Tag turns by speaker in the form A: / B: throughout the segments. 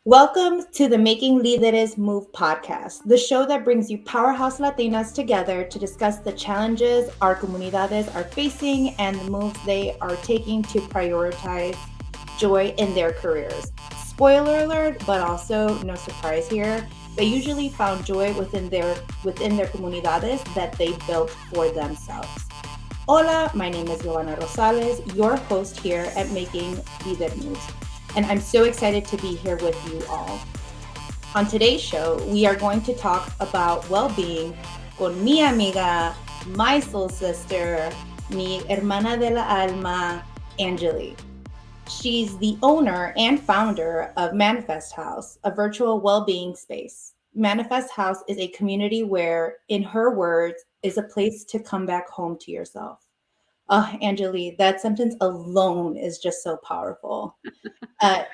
A: Welcome to the Making Líderes Move podcast, the show that brings you powerhouse Latinas together to discuss the challenges our comunidades are facing and the moves they are taking to prioritize joy in their careers. Spoiler alert, but also no surprise here, they usually found joy within their comunidades that they built for themselves. Hola, my name is Yovana Rosales, your host here at Making Líder Moves. And I'm so excited to be here with you all. On today's show, we are going to talk about well-being con mi amiga, my soul sister, mi hermana de la alma, Angelee. She's the owner and founder of Manifest House, a virtual well-being space. Manifest House is a community where, in her words, is a place to come back home to yourself. Oh, Angelee, that sentence alone is just so powerful.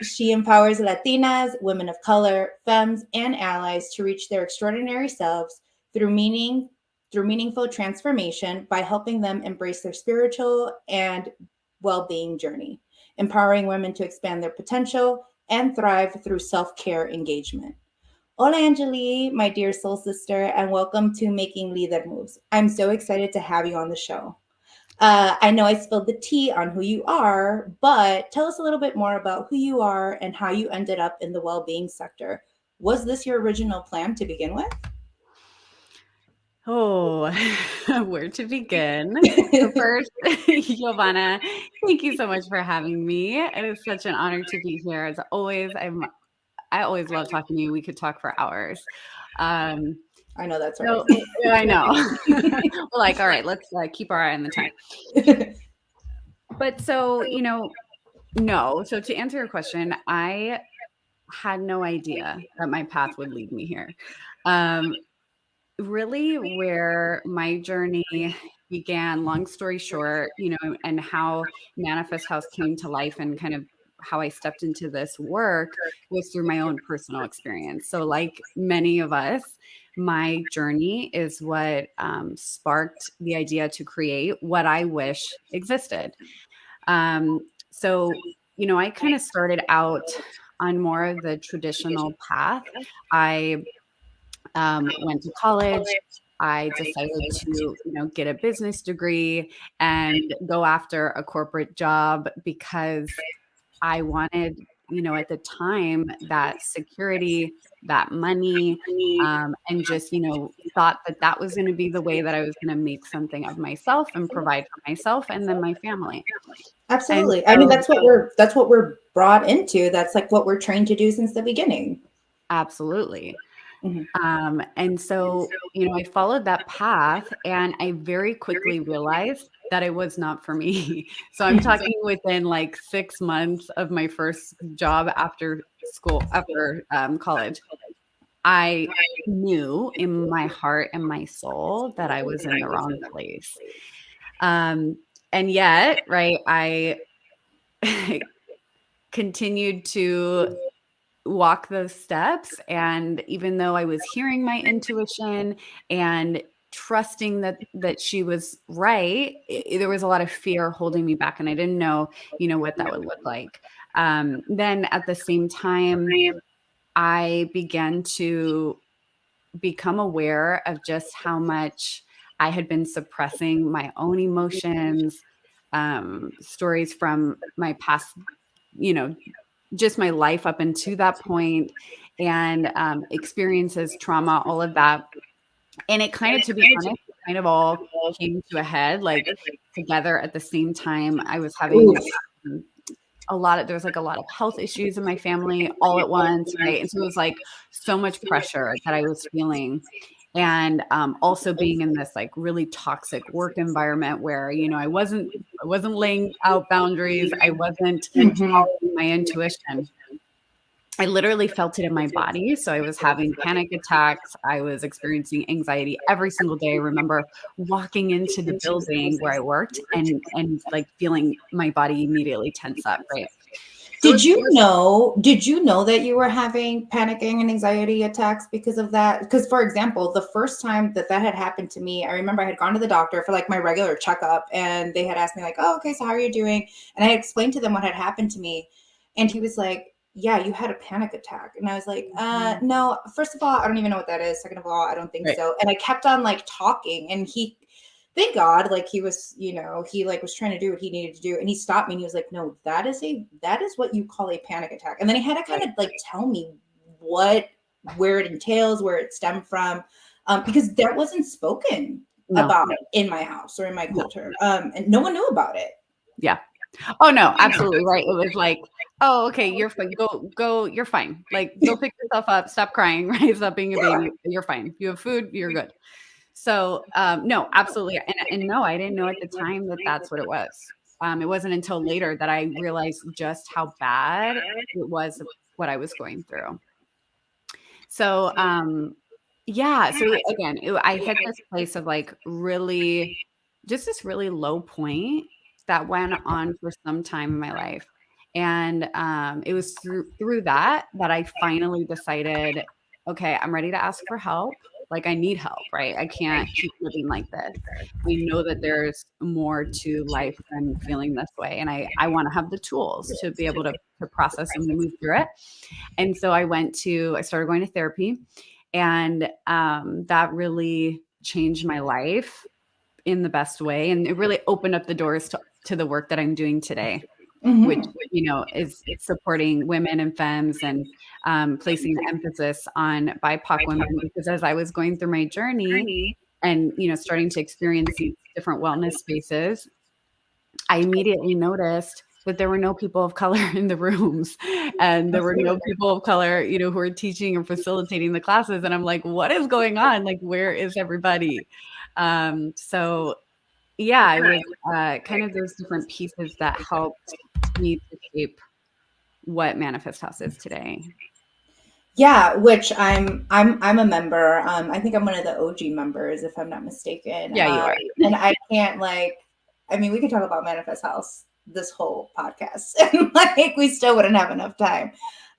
A: She empowers Latinas, women of color, femmes, and allies to reach their extraordinary selves through meaningful transformation by helping them embrace their spiritual and well-being journey, empowering women to expand their potential and thrive through self-care engagement. Hola, Angelee, my dear soul sister, and welcome to Making Líder Moves. I'm so excited to have you on the show. I know I spilled the tea on who you are, but tell us a little bit more about who you are and how you ended up in the well-being sector. Was this your original plan to begin with?
B: Oh, where to begin? So first, Yovana, thank you so much for having me. It is such an honor to be here. As always, I always love talking to you. We could talk for hours.
A: I know that's right.
B: I know. We're like, all right, let's keep our eye on the time. But so, no. So to answer your question, I had no idea that my path would lead me here. Really where my journey began, long story short, and how Manifest House came to life and kind of how I stepped into this work was through my own personal experience. So like many of us, my journey is what sparked the idea to create what I wish existed. So, I kind of started out on more of the traditional path. I went to college. I decided to, get a business degree and go after a corporate job because I wanted, at the time that security, that money, and just, thought that that was going to be the way that I was going to make something of myself and provide for myself and then my family.
A: Absolutely. So, I mean, that's what we're brought into. That's like what we're trained to do since the beginning.
B: Absolutely. Mm-hmm. And so, I followed that path and I very quickly realized that it was not for me. So I'm talking within like 6 months of my first job after school, after college. I knew in my heart and my soul that I was in the wrong place. And yet, right, I continued to walk those steps. And even though I was hearing my intuition and trusting that she was right, there was a lot of fear holding me back. And I didn't know, what that would look like. Then at the same time, I began to become aware of just how much I had been suppressing my own emotions, stories from my past, just my life up until that point, and experiences, trauma, all of that. And it kind of, to be honest, kind of all came to a head, like together at the same time. I was having there was like a lot of health issues in my family all at once, right? And so it was like so much pressure that I was feeling. And also being in this like really toxic work environment where, I wasn't laying out boundaries. I wasn't following my intuition. I literally felt it in my body. So I was having panic attacks. I was experiencing anxiety every single day. I remember walking into the building where I worked and like feeling my body immediately tense up, right?
A: Did you know that you were having panicking and anxiety attacks because of that? Because, for example, the first time that had happened to me, I remember I had gone to the doctor for like my regular checkup and they had asked me like, oh, okay, so how are you doing? And I explained to them what had happened to me. And he was like, yeah, you had a panic attack. And I was like, no, first of all, I don't even know what that is. Second of all, I don't think so. And I kept on like talking, and thank God, like he was, he like was trying to do what he needed to do. And he stopped me and he was like, no, that is what you call a panic attack. And then he had to kind of like tell me where it entails, where it stemmed from, because that wasn't spoken about in my house or in my culture. And no one knew about it.
B: Yeah. Oh no, absolutely right. It was like, oh, okay, you're fine. Go, you're fine. Like, go pick yourself up, stop crying, right? Stop being a baby. You're fine. You have food, you're good. So no, absolutely. And no, I didn't know at the time that that's what it was. It wasn't until later that I realized just how bad it was what I was going through. So yeah, so again, I hit this place of like really just this really low point that went on for some time in my life. And it was through that I finally decided, okay, I'm ready to ask for help. Like, I need help, right? I can't keep living like this. I know that there's more to life than feeling this way. And I want to have the tools to be able to process and move through it. And so I started going to therapy, and that really changed my life in the best way. And it really opened up the doors to the work that I'm doing today, which, is supporting women and femmes, and placing emphasis on BIPOC women. Because as I was going through my journey and, starting to experience these different wellness spaces, I immediately noticed that there were no people of color in the rooms, and there were no people of color, who were teaching or facilitating the classes. And I'm like, what is going on? Like, where is everybody? So yeah, it was kind of those different pieces that helped me to shape what Manifest House is today.
A: Yeah, which I'm a member. I think I'm one of the OG members, if I'm not mistaken.
B: Yeah, you are.
A: And I can't we could talk about Manifest House this whole podcast, and like we still wouldn't have enough time.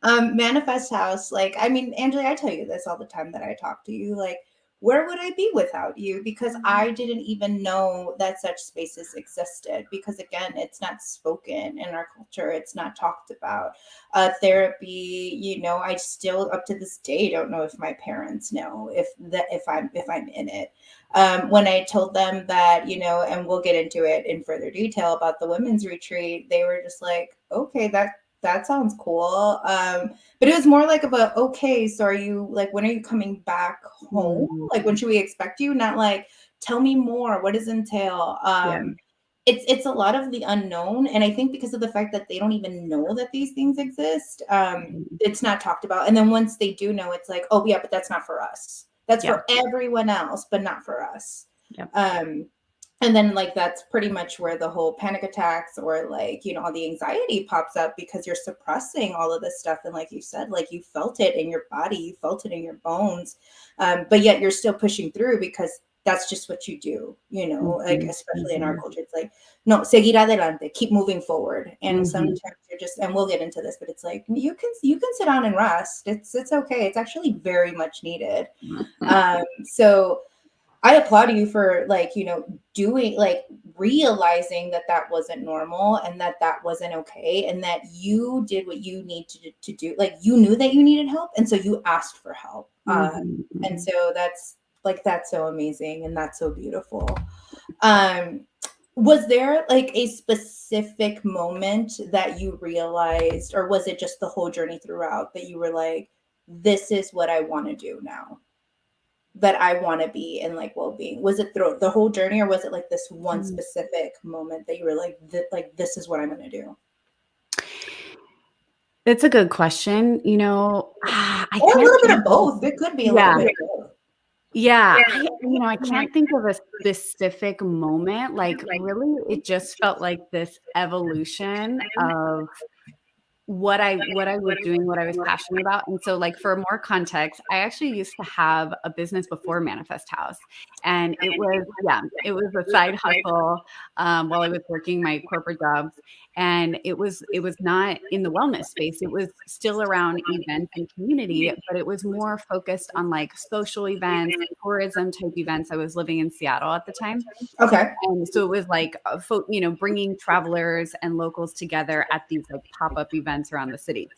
A: Manifest House, Angelee, I tell you this all the time that I talk to you, like, where would I be without you? Because I didn't even know that such spaces existed, because again, it's not spoken in our culture. It's not talked about. Therapy, I still up to this day don't know if my parents know if I'm in it. When I told them that, and we'll get into it in further detail about the women's retreat, they were just like, okay, that sounds cool. But it was more like okay, so are you, like, when are you coming back home? Like, when should we expect you? Not like, tell me more. What does it entail? It's a lot of the unknown. And I think because of the fact that they don't even know that these things exist, it's not talked about. And then once they do know, it's like, oh yeah, but that's not for us. That's for everyone else, but not for us. And then that's pretty much where the whole panic attacks, or all the anxiety pops up, because you're suppressing all of this stuff. And like you said, like, you felt it in your body, you felt it in your bones, but yet you're still pushing through, because that's just what you do, like, especially in our culture. It's like, no, seguir adelante, keep moving forwd. And sometimes you're just, and we'll get into this, but it's like, you can sit down and rest. It's okay. It's actually very much needed. So I applaud you for doing, realizing that wasn't normal, and that wasn't okay, and that you did what you need to do. Like, you knew that you needed help, and so you asked for help. And so that's so amazing, and that's so beautiful. Was there a specific moment that you realized, or was it just the whole journey throughout, that you were like, this is what I want to do now? That I want to be in well-being? Was it through the whole journey, or was it this one specific moment that you were like, this is what I'm going to do?
B: It's a good question.
A: Or a little bit of both. It could be a little bit of both.
B: Yeah. I can't think of a specific moment. Like, really, it just felt like this evolution of what I was doing, what I was passionate about. And so, for more context, I actually used to have a business before Manifest House. And it was a side hustle while I was working my corporate jobs. And it was not in the wellness space. It was still around events and community, but it was more focused on like social events, tourism type events. I was living in Seattle at the time.
A: Okay.
B: And so it was like, bringing travelers and locals together at these like pop-up events around the city.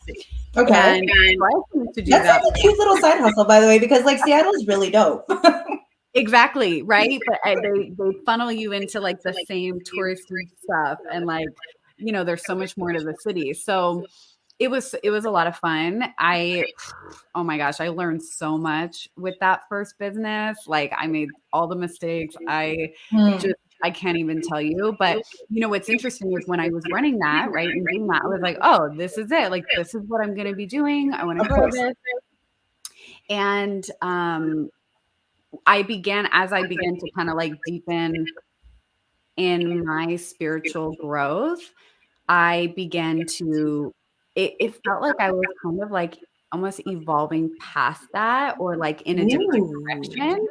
A: Okay.
B: And so I used to do
A: That's
B: that.
A: like a cute little side hustle, by the way, because like Seattle's really dope.
B: Exactly, right? But they funnel you into like the same touristy stuff, and like, there's so much more to the city. So it was a lot of fun. Oh my gosh, I learned so much with that first business. Like I made all the mistakes.
A: Hmm.
B: I can't even tell you. But what's interesting is when I was running that, right, and doing that, I was like, oh, this is it. Like this is what I'm going to be doing. I want to
A: Of
B: grow
A: course.
B: this. And as I began to kind of like deepen in my spiritual growth, I began to, it felt like I was kind of like almost evolving past that, or like in a different
A: Ooh.
B: direction.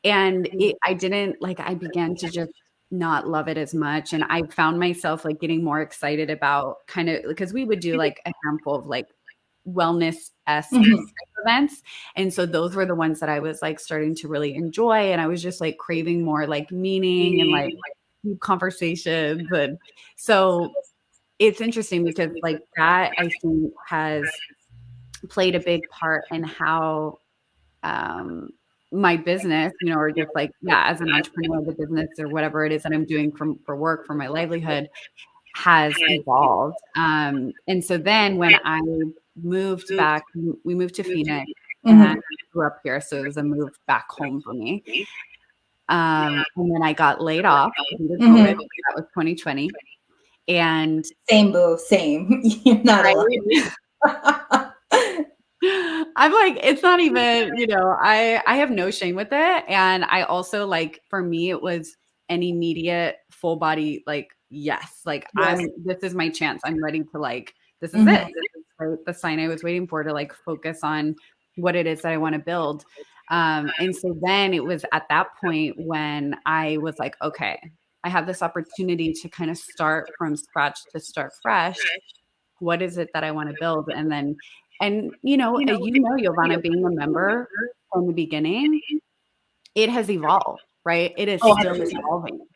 B: And I didn't like, I began to just not love it as much. And I found myself like getting more excited about kind of, because we would do like a handful of like wellness-esque
A: Mhm.
B: events. And so those were the ones that I was like starting to really enjoy. And I was just like craving more like meaning and like deep conversations. And so it's interesting because like that I think has played a big part in how um my business, or just like, yeah, as an entrepreneur, the business or whatever it is that I'm doing for work, for my livelihood, has evolved. And so then when I moved back, we moved to Phoenix, and I
A: Mhm.
B: grew up here. So it was a move back home for me. And then I got laid off due to COVID.
A: Mhm.
B: That was 2020. And
A: Same, boo. Same. You're not alone.
B: right. I'm like, it's not even, I have no shame with it. And I also like, for me, it was an immediate full body, like, yes, like
A: Yes.
B: this is my chance. I'm ready to like, this is it.
A: Mhm.
B: This is the sign I was waiting for to like focus on what it is that I want to build. And so then it was at that point when I was like, okay, I have this opportunity to kind of start from scratch, to start fresh. What is it that I want to build? And then, and Yovana, being a member from the beginning, it has evolved, right? It is
A: Oh,
B: still
A: 100%.
B: evolving.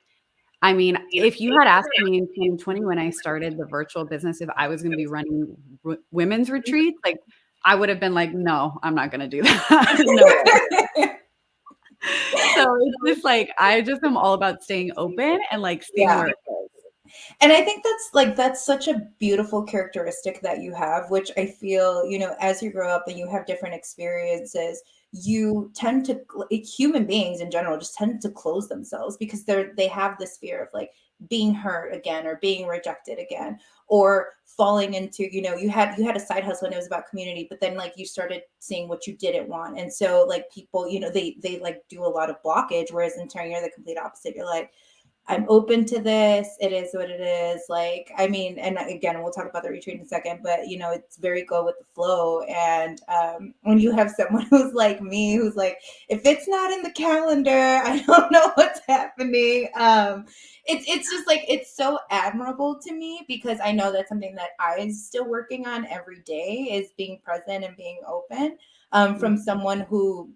B: I mean, if you had asked me in 2020 when I started the virtual business if I was going to be running women's retreats, like I would have been like, no, I'm not going to do that. No way. So it's just like I just am all about staying open and like seeing
A: Yeah.
B: where it goes.
A: And I think that's such a beautiful characteristic that you have, which I feel, as you grow up and you have different experiences, you tend to human beings in general just tend to close themselves because they have this fear of like being hurt again or being rejected again or falling into, you had a side hustle and it was about community, but then like you started seeing what you didn't want. And so like people, they like do a lot of blockage, whereas in turn you're the complete opposite. You're like, I'm open to this. It is what it is. Like, I mean, and again, we'll talk about the retreat in a second, but it's very go with the flow. And when you have someone who's like me, who's like, if it's not in the calendar, I don't know what's happening. It's just like it's so admirable to me because I know that's something that I'm still working on every day is being present and being open. From someone who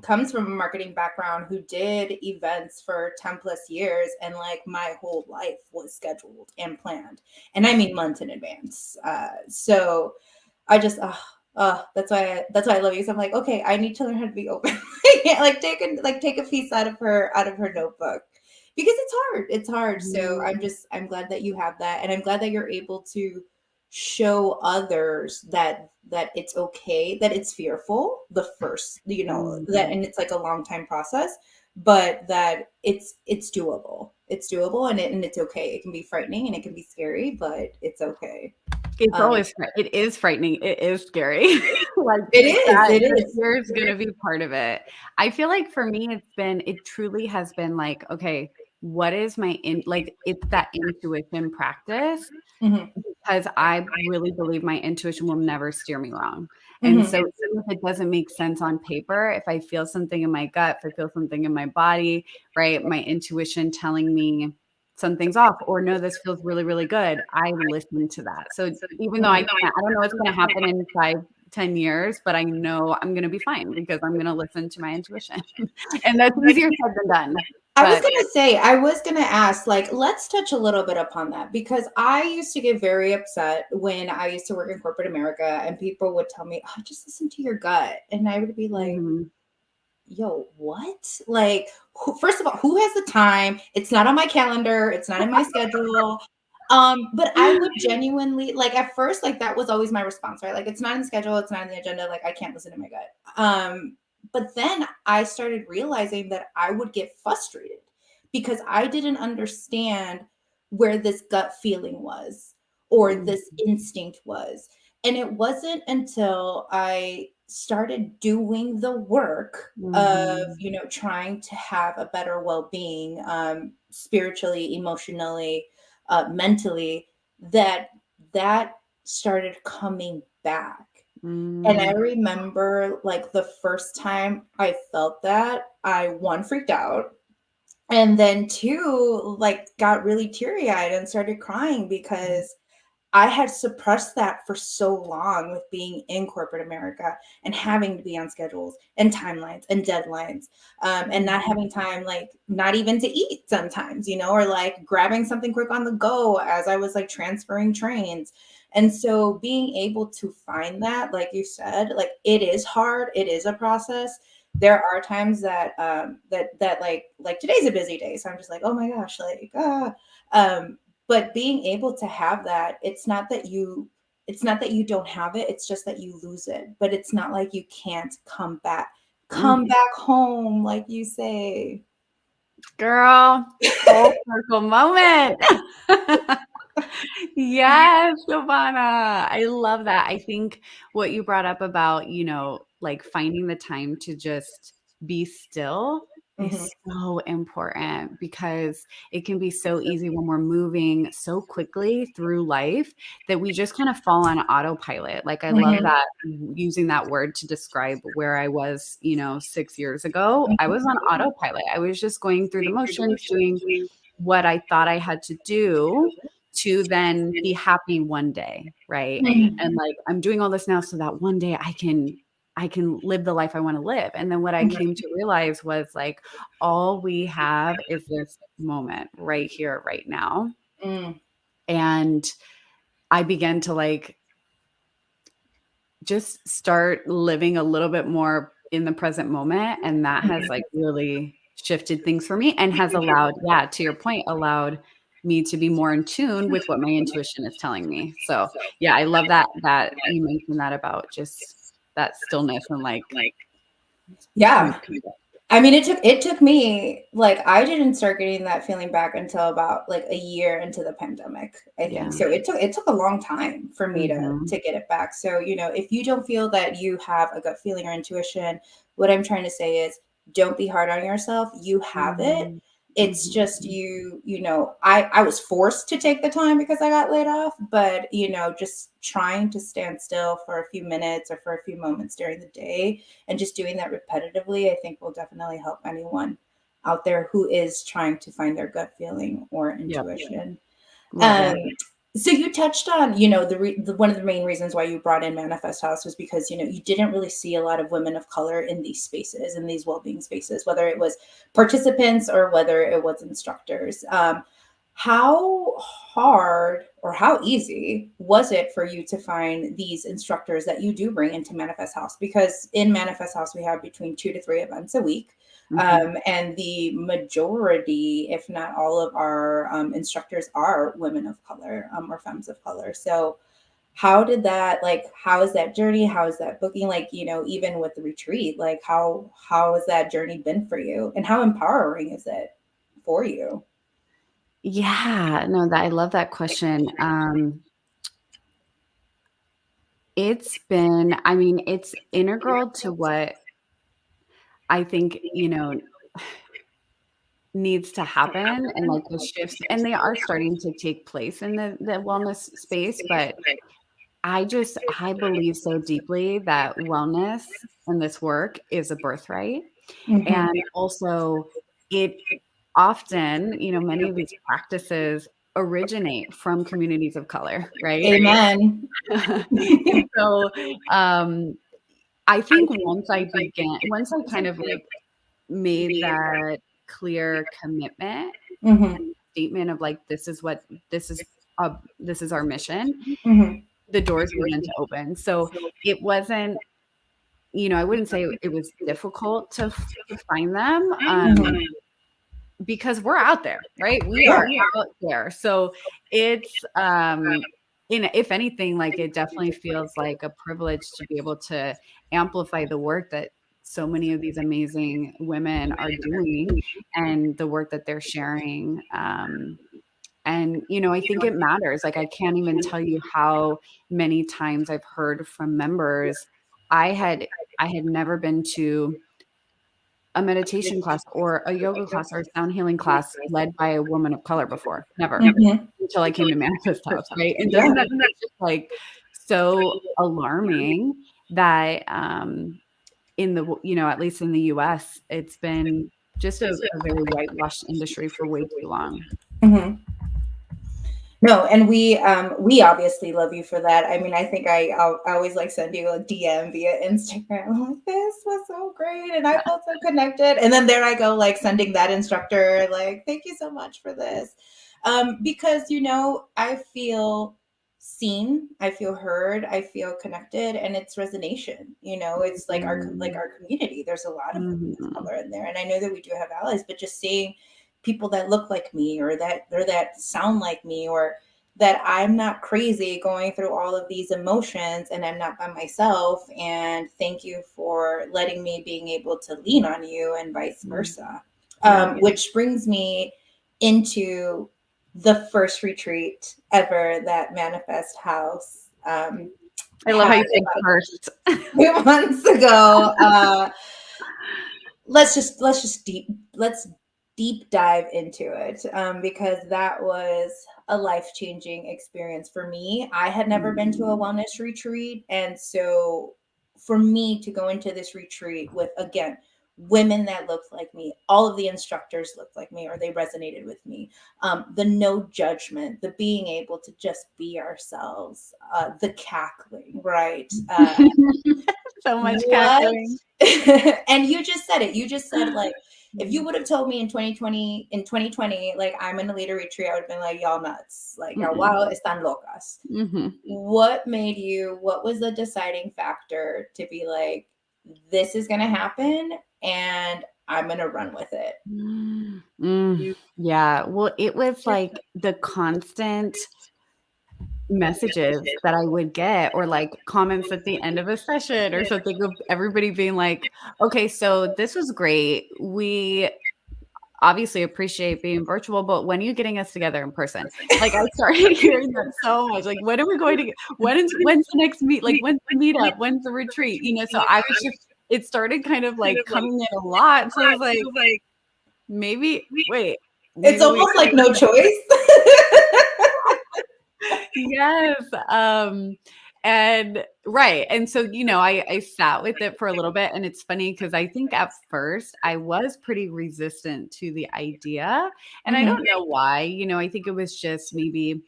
A: comes from a marketing background who did events for 10 plus years and like my whole life was scheduled and planned and I mean months in advance. So I just that's why I love you. So I'm like, okay, I need to learn how to be open. Yeah, like take a piece out of her notebook because it's hard. So
B: Mhm.
A: I'm glad that you have that, and I'm glad that you're able to show others that it's okay, that it's fearful the first, that,
B: Mhm.
A: and it's like a long time process, but that it's doable, and it's okay. It can be frightening and it can be scary, but it's okay.
B: It's
A: um
B: always it is frightening, it is scary. Like,
A: it is
B: that
A: it
B: the
A: is
B: fear is gonna be part of it. I feel like for me, it truly has been like, okay, what is my like, it's that intuition practice,
A: Mhm.
B: because I really believe my intuition will never steer me wrong. And so
A: Mhm.
B: even if it doesn't make sense on paper, if I feel something in my gut, if I feel something in my body, right, my intuition telling me something's off, or no, this feels really, really good. I listen to that. So even though I don't know what's going to happen in 5-10 years, but I know I'm going to be fine because I'm going to listen to my intuition. And that's easier said than done.
A: I was going to say, I was going to ask, like, let's touch a little bit upon that, because I used to get very upset when I used to work in corporate America and people would tell me, oh, just listen to your gut. And I would be like, yo, what? Like, first of all, who has the time? It's not on my calendar. It's not in my schedule. But I would genuinely, like, at first, like, that was always my response, right? Like, it's not in the schedule. It's not in the agenda. Like, I can't listen to my gut. But then I started realizing that I would get frustrated because I didn't understand where this gut feeling was or this instinct was. And it wasn't until I started doing the work of, trying to have a better well-being, spiritually, emotionally, mentally, that started coming back. And I remember, like, the first time I felt that, I, one, freaked out, and then two, like, got really teary-eyed and started crying because I had suppressed that for so long with being in corporate America and having to be on schedules and timelines and deadlines, and not having time, like, not even to eat sometimes, or like grabbing something quick on the go as I was like transferring trains. And so being able to find that, like you said, like, it is hard. It is a process. There are times that that like today's a busy day, so I'm just like, oh my gosh, like, but being able to have that, it's not that you don't have it, it's just that you lose it. But it's not like you can't come back home, like you say.
B: Girl, full circle moment. Yes, Yovana. I love that. I think what you brought up about, like finding the time to just be still is so important, because it can be so easy when we're moving so quickly through life that we just kind of fall on autopilot. Like, I love that, using that word to describe where I was, 6 years ago. I was on autopilot. I was just going through the motions, doing what I thought I had to do to then be happy one day, right? And like, I'm doing all this now so that one day I can live the life I want to live. And then what I came to realize was, like, all we have is this moment right here, right now. And I began to, like, just start living a little bit more in the present moment. And that has, like, really shifted things for me and has allowed, yeah, to your point, allowed me to be more in tune with what my intuition is telling me. So yeah, I love that you mentioned that about just that stillness and, like,
A: Yeah. I mean, it took me, like, I didn't start getting that feeling back until about like a year into the pandemic, I think. So it took a long time for me to get it back. So, if you don't feel that you have a gut feeling or intuition, what I'm trying to say is, don't be hard on yourself. You have it. It's just I was forced to take the time because I got laid off, but just trying to stand still for a few minutes or for a few moments during the day and just doing that repetitively, I think will definitely help anyone out there who is trying to find their gut feeling or intuition. So you touched on, one of the main reasons why you brought in Manifest House was because, you didn't really see a lot of women of color in these spaces, in these well-being spaces, whether it was participants or whether it was instructors. How hard or how easy was it for you to find these instructors that you do bring into Manifest House? Because in Manifest House, we have between 2 to 3 events a week. And the majority, if not all of our instructors are women of color, or femmes of color. So how is that journey? How is that booking? Like, even with the retreat, like how has that journey been for you, and how empowering is it for you?
B: Yeah, no, I love that question. It's been, I mean, it's integral to what I think, needs to happen, and like the shifts, and they are starting to take place in the wellness space. But I believe so deeply that wellness and this work is a birthright. And also, it often, many of these practices originate from communities of color, right?
A: Amen.
B: And so, I think once I kind of like made that clear commitment
A: Mm-hmm.
B: and statement of like, this is, this is our mission,
A: Mm-hmm.
B: the doors began to open. So it wasn't, I wouldn't say it was difficult to find them.
A: Mm-hmm.
B: Because we're out there, right? We
A: Yeah.
B: are out there. So it's if anything, like it definitely feels like a privilege to be able to amplify the work that so many of these amazing women are doing and the work that they're sharing. And I think it matters. Like I can't even tell you how many times I've heard from members. I had never been to a meditation class or a yoga class or a sound healing class led by a woman of color before. Never.
A: Mm-hmm.
B: Until I came to Manifest House, right? And
A: Yeah.
B: doesn't that just like so alarming that in the at least in the US, it's been just a very whitewashed industry for way too long.
A: Mm-hmm. No, and we obviously love you for that. I mean, I think I always like send you a DM via Instagram. I'm like, this was so great, and I felt so connected. And then there I go, like sending that instructor, like, thank you so much for this, because I feel seen, I feel heard, I feel connected, and it's resonation. It's like our community. There's a lot of women of
B: Mhm.
A: color in there, and I know that we do have allies, but just seeing people that look like me or that sound like me or that I'm not crazy going through all of these emotions and I'm not by myself, and thank you for letting me being able to lean on you and vice versa.
B: Yeah.
A: Which brings me into the first retreat ever that Manifest House
B: I love
A: had
B: how you said first.
A: 2 months ago. Let's deep dive into it, because that was a life-changing experience for me. I had never been to a wellness retreat, and so for me to go into this retreat with, again, women that looked like me, all of the instructors looked like me or they resonated with me, the no judgment, the being able to just be ourselves, the cackling, right?
B: So much
A: What?
B: cackling.
A: And you just said it. You just said, like, if you would have told me in 2020, like I'm in a leader retreat, I would have been like, y'all nuts. Like, y'all wild, están locas.
B: Mhm.
A: What was the deciding factor to be like, this is going to happen and I'm going to run with it?
B: Yeah. Well, it was like the constant messages that I would get or like comments at the end of a session or something of everybody being like, okay, so this was great. We obviously appreciate being virtual, but when are you getting us together in person? Like I started hearing that so much. Like, when are we going to get, when's the next meet? Like when's the meetup? When's the retreat? So I was just, it started kind of like coming in a lot. So I was like, maybe, wait,
A: It's
B: maybe we
A: almost like no choice.
B: yes. And right. And so, I sat with it for a little bit. And it's funny because I think at first I was pretty resistant to the idea. And I
A: Mhm.
B: don't know why. I think it was just maybe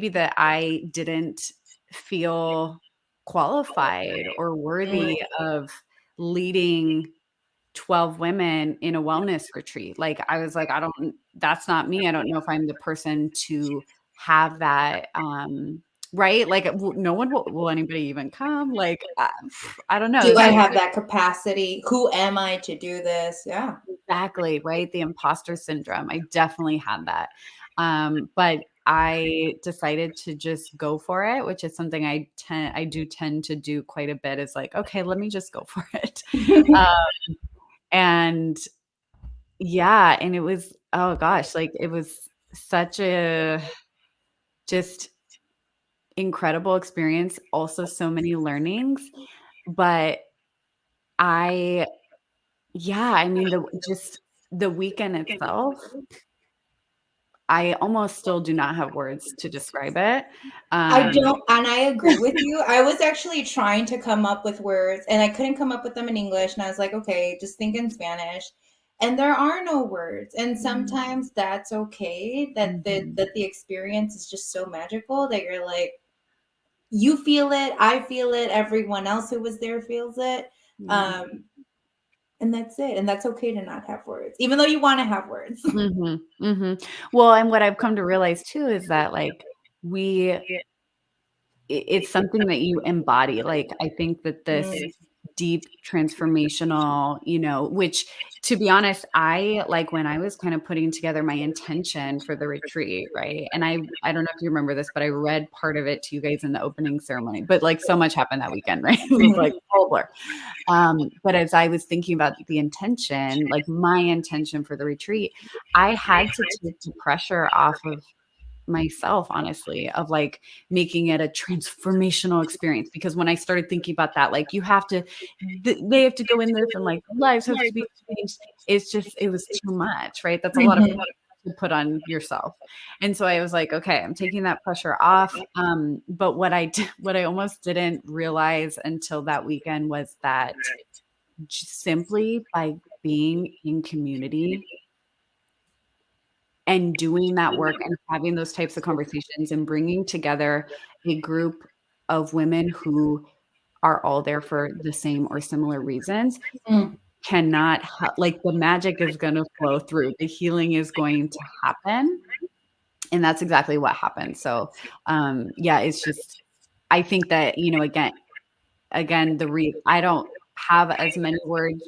B: that I didn't feel qualified or worthy of leading 12 women in a wellness retreat. Like I was like, that's not me. I don't know if I'm the person to have that right? Like no one will anybody even come? Like I don't know.
A: Do I
B: So
A: have that capacity? Who am I to do this? Yeah.
B: exactly, right? The imposter syndrome. I definitely had that. But I decided to just go for it, which is something I do tend to do quite a bit is like, okay, let me just go for it. And yeah, and it was oh gosh, like it was such a just incredible experience, also so many learnings, but I yeah, I mean the weekend itself, I almost still do not have words to describe it.
A: I
B: Um
A: don't, and I agree with you. I was actually trying to come up with words and I couldn't come up with them in English. And I was like, okay, just think in Spanish. And there are no words. And sometimes that's okay, that the experience is just so magical that you're like, you feel it, I feel it, everyone else who was there feels it. And that's it. And that's okay to not have words, even though you want to have words.
B: Well, and what I've come to realize too is that like it's something that you embody. Like, I think that this deep transformational, which, to be honest, I like when I was kind of putting together my intention for the retreat, right? And I don't know if you remember this, but I read part of it to you guys in the opening ceremony, but like so much happened that weekend, right? It was like all blur. But as I was thinking about the intention, like my intention for the retreat, I had to take the pressure off of myself, honestly, of like making it a transformational experience. Because when I started thinking about that, like you have to, they have to go in this and like lives have to be changed. It was too much, right? That's a lot of pressure to put on yourself. And so I was like, okay, I'm taking that pressure off. But what I almost didn't realize until that weekend was that simply by being in community and doing that work and having those types of conversations and bringing together a group of women who are all there for the same or similar reasons cannot like the magic is going to flow through. The healing is going to happen. And that's exactly what happened. So, yeah, it's just, I think that, again, I don't have as many words.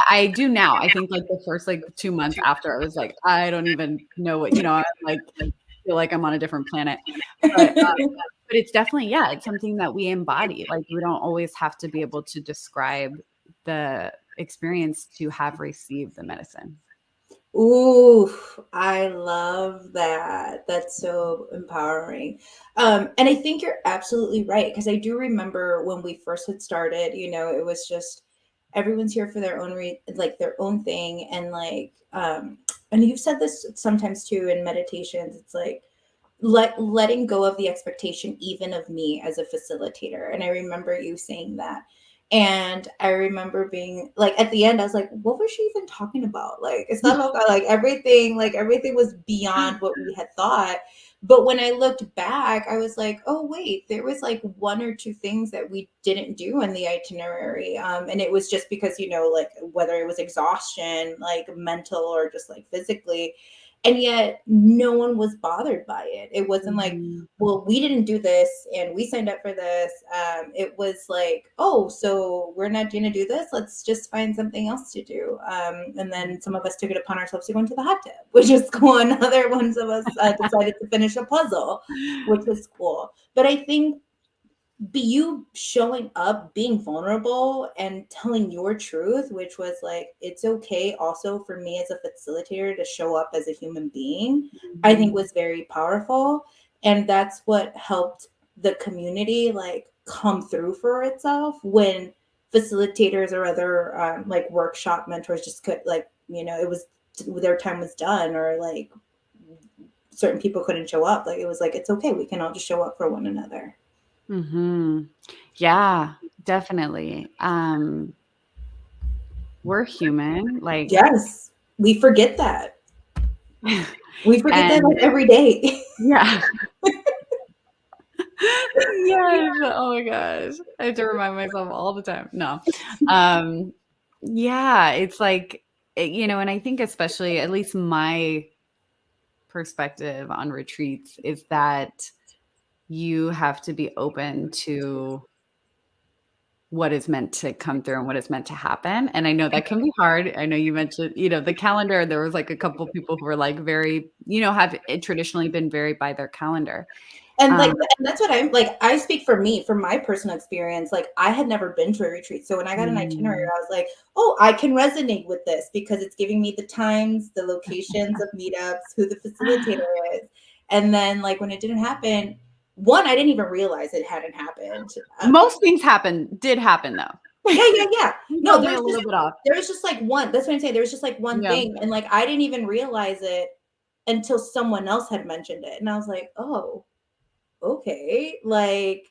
B: I do now. I think like the first like 2 months after I was like, I don't even know what, I'm like, feel like I'm on a different planet. But it's definitely, yeah, it's something that we embody. Like we don't always have to be able to describe the experience to have received the medicine.
A: Ooh, I love that. That's so empowering. And I think you're absolutely right, because I do remember when we first had started, it was just everyone's here for their own like their own thing. And like, and you've said this sometimes too in meditations, it's like letting go of the expectation even of me as a facilitator. And I remember you saying that. And I remember being like, at the end, I was like, what was she even talking about? Like, it's not about like everything was beyond what we had thought. But when I looked back, I was like, oh, wait, there was like one or two things that we didn't do in the itinerary. And it was just because, like whether it was exhaustion, like mental or just like physically. And yet no one was bothered by it. It wasn't like, well, we didn't do this and we signed up for this. It was like, oh, so we're not going to do this. Let's just find something else to do. And then some of us took it upon ourselves to go into the hot tub, which is cool. And other ones of us decided to finish a puzzle, which was cool. But I think you showing up, being vulnerable and telling your truth, which was like, it's okay also for me as a facilitator to show up as a human being, I think was very powerful. And that's what helped the community like come through for itself when facilitators or other like workshop mentors just could like, it was their time was done, or like certain people couldn't show up. Like it was like, it's okay, we can all just show up for one another.
B: Yeah, definitely. We're human. Like,
A: yes, we forget that. We forget that like every day.
B: Yeah. Yes. Oh my gosh. I have to remind myself all the time. No. Yeah, it's like, and I think especially, at least my perspective on retreats is that you have to be open to what is meant to come through and what is meant to happen. And I know that can be hard. I know you mentioned, the calendar, there was like a couple of people who were like very, have traditionally been very by their calendar.
A: And like, and that's what I'm like, I speak for me, from my personal experience. Like I had never been to a retreat. So when I got an itinerary, I was like, oh, I can resonate with this because it's giving me the times, the locations of meetups, who the facilitator is. And then like when it didn't happen, one, I didn't even realize it hadn't happened.
B: Most things did happen though.
A: Yeah. No,
B: there's a little bit off.
A: There was just like one. That's what I'm saying. There was just like one thing, and like I didn't even realize it until someone else had mentioned it, and I was like, oh, okay, like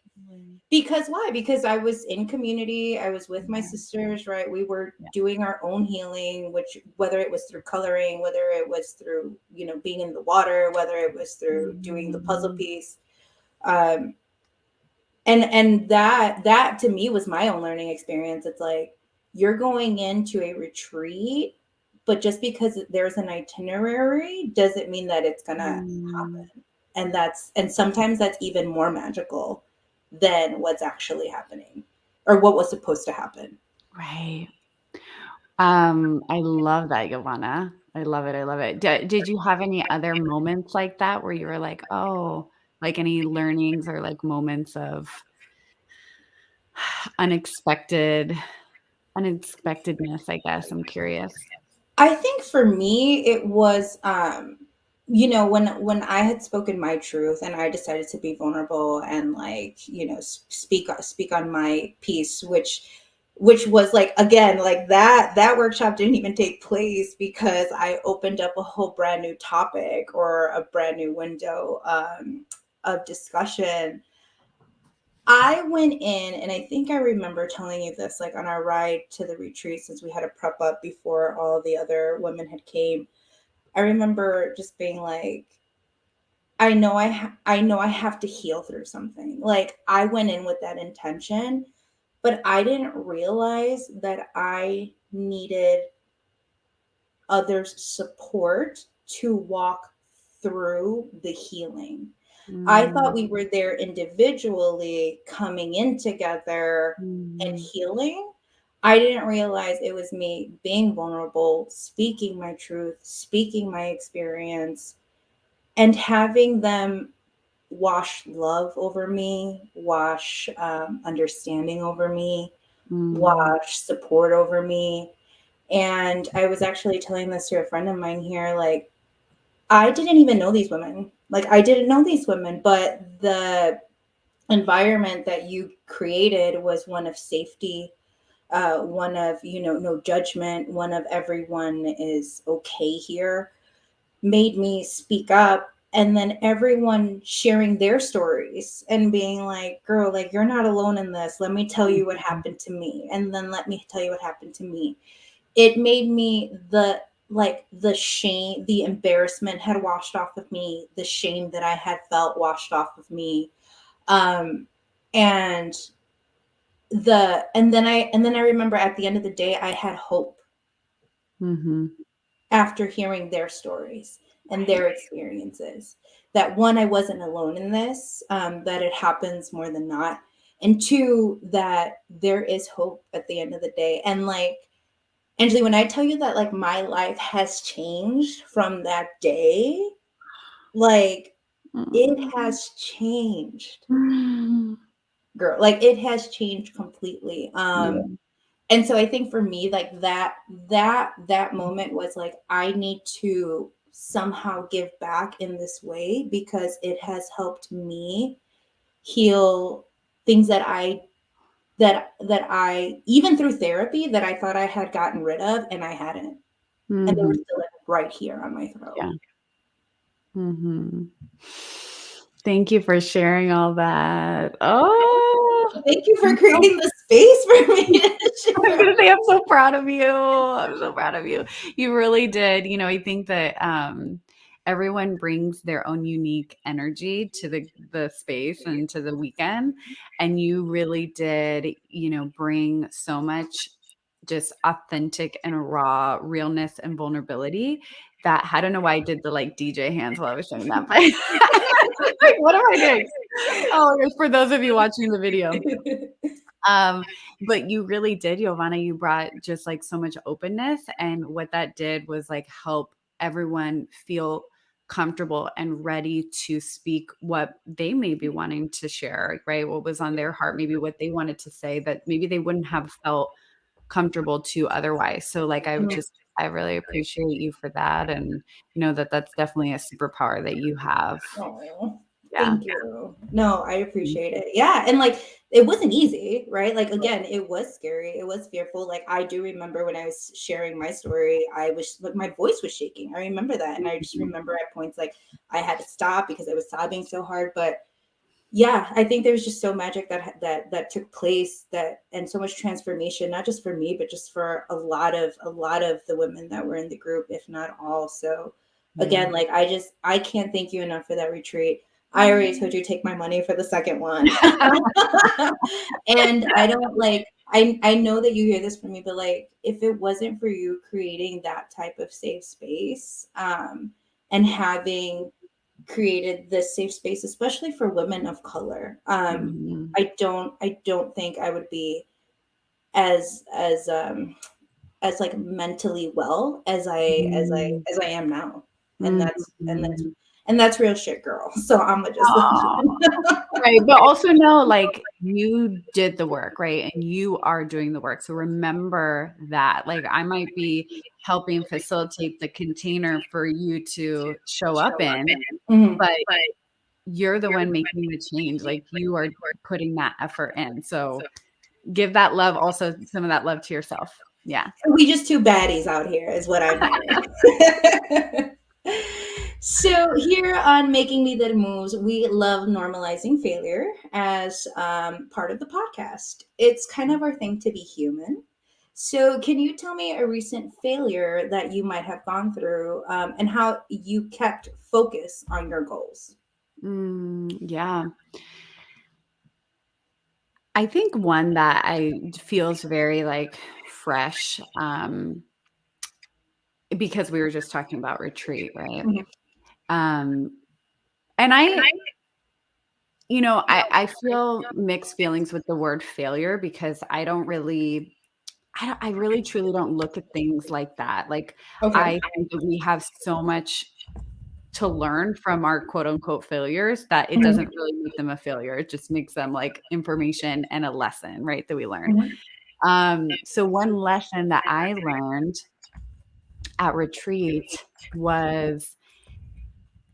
A: Because why? Because I was in community, I was with my
B: Yeah.
A: sisters, right? We were
B: Yeah.
A: doing our own healing, which whether it was through coloring, whether it was through, being in the water, whether it was through doing the puzzle
B: Mhm.
A: piece. Um, and that to me was my own learning experience. It's like you're going into a retreat, but just because there's an itinerary doesn't mean that it's gonna
B: Mm.
A: happen. And sometimes that's even more magical than what's actually happening or what was supposed to happen.
B: Right. I love that, Yovana. I love it, I love it. Did you have any other moments like that where you were like, "Oh," like any learnings or, like, moments of unexpected unexpectedness, I guess? I'm curious.
A: I think for me it was when I had spoken my truth and I decided to be vulnerable and like, speak on my piece, which was like, again, like that workshop didn't even take place because I opened up a whole brand new topic or a brand new window of discussion. I went in, and I think I remember telling you this, like on our ride to the retreat, since we had to prep up before all the other women had came. I remember just being like, I know I have to heal through something. Like I went in with that intention, but I didn't realize that I needed others' support to walk through the healing. I thought
B: Mm,
A: we were there individually coming in together and
B: mhm,
A: healing. I didn't realize it was me being vulnerable, speaking my truth, speaking my experience, and having them wash love over me, wash understanding over me,
B: mhm,
A: wash support over me. And I was actually telling this to a friend of mine here, like, I didn't even know these women. Like, I didn't know these women, but the environment that you created was one of safety, one of, no judgment, one of everyone is okay here, made me speak up. And then everyone sharing their stories and being like, girl, like, you're not alone in this. Let me tell you what
B: mhm,
A: happened to me. And then let me tell you what happened to me. It made me the shame, the embarrassment had washed off of me, the shame that I had felt washed off of me. Um, and and then I remember at the end of the day, I had hope
B: mhm.
A: after hearing their stories and
B: Right.
A: their experiences. That one, I wasn't alone in this, that it happens more than not. And two, that there is hope at the end of the day. And like, Angelee, when I tell you that like my life has changed from that day, like it
B: Mm.
A: has changed,
B: Mm.
A: girl. Like it has changed completely.
B: Yeah.
A: And so I think for me, like that moment was like, I need to somehow give back in this way because it has helped me heal things that I even through therapy that I thought I had gotten rid of and I hadn't. And they were
B: Mhm.
A: still like right here on my throat.
B: Yeah. Mhm. Thank you for sharing all that. Oh,
A: Thank you for
B: I'm so
A: creating the space for me to
B: I was
A: share.
B: gonna say I'm so proud of you. I'm so proud of you. You really did. I think that everyone brings their own unique energy to the space and to the weekend. And you really did, bring so much just authentic and raw realness and vulnerability that I don't know why I did the like DJ hands while I was saying that, but like, what am I doing? Oh, for those of you watching the video. Um, but you really did, Giovanna. You brought just like so much openness. And what that did was like help everyone feel comfortable and ready to speak what they may be wanting to share, right? What was on their heart, maybe what they wanted to say that maybe they wouldn't have felt comfortable to otherwise. So like I really appreciate you for that. And that that's definitely a superpower that you have.
A: Oh,
B: Yeah.
A: thank you. No, I appreciate it. Yeah, and like it wasn't easy, right? Like again, it was scary. It was fearful. Like I do remember when I was sharing my story, I was like my voice was shaking. I remember that, and I just
B: Mhm.
A: remember at points like I had to stop because I was sobbing so hard. But Yeah, I think there was just so magic that took place, that and so much transformation, not just for me, but just for a lot of the women that were in the group, if not all. So again,
B: Mm.
A: like I can't thank you enough for that retreat. I already told you take my money for the second one. And I don't like I know that you hear this from me, but like if it wasn't for you creating that type of safe space, and having created this safe space, especially for women of color.
B: Mhm.
A: I don't think I would be as like mentally well
B: Mm.
A: as I am now. And
B: Mhm.
A: that's real shit, girl. So I'm gonna just let
B: Aw.
A: you know.
B: Right, but also know, like, you did the work, right? And you are doing the work, so remember that. Like, I might be helping facilitate the container for you to show up in,
A: Mhm.
B: but you're the one making the change, like, you are putting that effort in, so give that love also some of that love to yourself. Yeah.
A: We just two baddies out here, is what I'm hearing. So here on Making Leader Moves, we love normalizing failure as part of the podcast. It's kind of our thing to be human. So can you tell me a recent failure that you might have gone through, and how you kept focus on your goals?
B: Yeah. I think one that I feels very, like, fresh, because we were just talking about retreat, right?
A: Mhm.
B: Um, and I feel mixed feelings with the word failure because I really truly don't look at things like that. Like,
A: Okay.
B: I think that we have so much to learn from our quote unquote failures that it
A: Mhm.
B: doesn't really make them a failure. It just makes them like information and a lesson, right? That we learn.
A: Mhm.
B: So one lesson that I learned at retreat was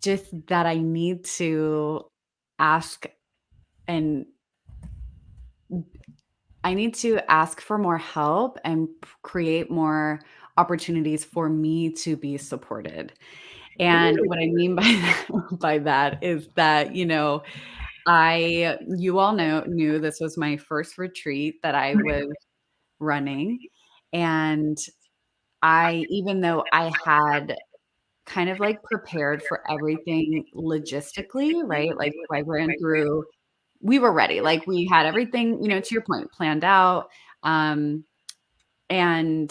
B: just that I need to ask and I need to ask for more help and create more opportunities for me to be supported. And what I mean by by that is that, you all knew this was my first retreat that I was running. And even though I had kind of like prepared for everything logistically, right? Like I ran through, we were ready. Like we had everything, to your point, planned out. Um, and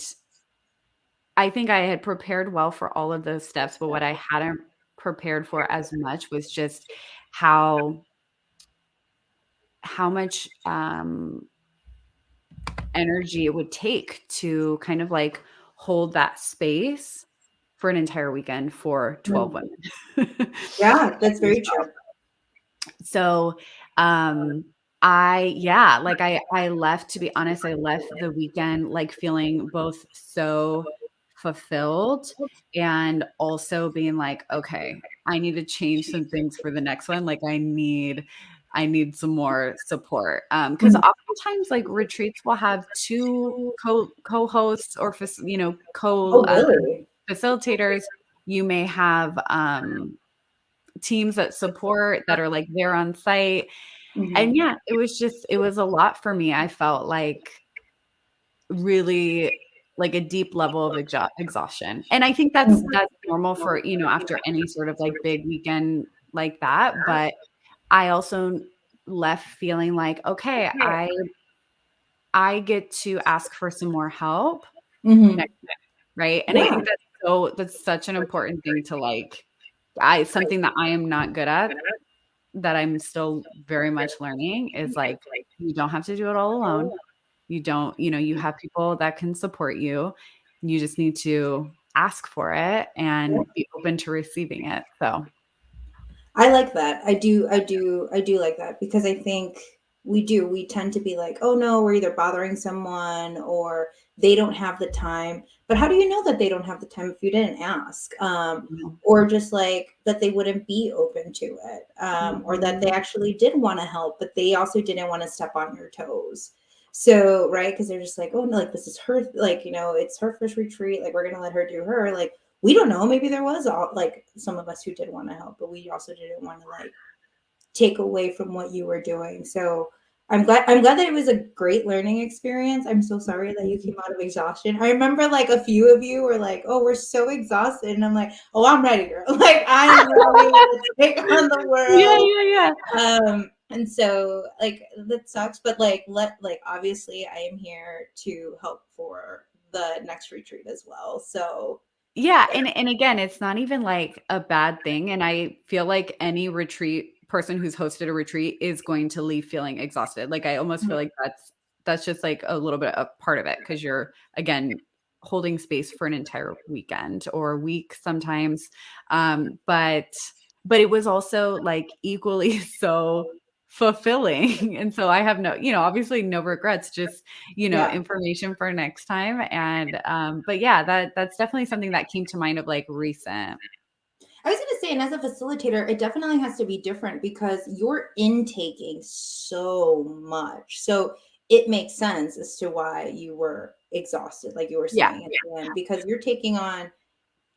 B: I think I had prepared well for all of those steps, but what I hadn't prepared for as much was just how much energy it would take to kind of like hold that space for an entire weekend for 12
A: Mhm.
B: women.
A: Yeah, that's
B: And
A: very true.
B: so, um, I left, to be honest, I left the weekend, like, feeling both so fulfilled and also being like, "Okay, I need to change some things for the next one." Like, I need some more support. Because
A: Mhm.
B: oftentimes, like, retreats will have 2 co-hosts or
A: Oh, really?
B: facilitators. You may have, teams that support that are, like, there on site. And
A: Mhm.
B: yeah, it was a lot for me. I felt like really like a deep level of exhaustion. And I think
A: Mhm.
B: that's normal for, after any sort of like big weekend like that, but I also left feeling like, okay, I get to ask for some more help
A: Mhm.
B: next, right? And I
A: Yeah.
B: think that's such an important thing to like I something that I am not good at, that I'm still very much learning, is like, you don't have to do it all alone. You don't, you have people that can support you. You just need to ask for it and be open to receiving it. So,
A: I like that. I do like that, because I think we tend to be like, oh no, we're either bothering someone or they don't have the time. But how do you know that they don't have the time if you didn't ask? Or just like that they wouldn't be open to it, or that they
B: mhm,
A: actually did want to help, but they also didn't want to step on your toes. So, right, because they're just like, oh no, like this is her, like, it's her first retreat, like we're gonna let her do her, like we don't know. Maybe there was all like some of us who did want to help, but we also didn't want to like take away from what you were doing. So I'm glad that it was a great learning experience. I'm so sorry that you came out of exhaustion. I remember like a few of you were like, "Oh, we're so exhausted," and I'm like, "Oh, I'm ready, girl. Like I am ready to take on the world." And so like that sucks, but like obviously I am here to help for the next retreat as well. So
B: Yeah, and again, it's not even like a bad thing, and I feel like any retreat person who's hosted a retreat is going to leave feeling exhausted. Like I almost feel like that's just like a little bit of part of it because you're again holding space for an entire weekend or week sometimes. But it was also like equally so fulfilling. And so I have no, obviously no regrets, just
A: yeah.
B: information for next time. And but yeah, that's definitely something that came to mind of like recent.
A: I was going to say, and as a facilitator, it definitely has to be different because you're intaking so much. So it makes sense as to why you were exhausted, like you were
B: Yeah.
A: saying at the end, because you're taking on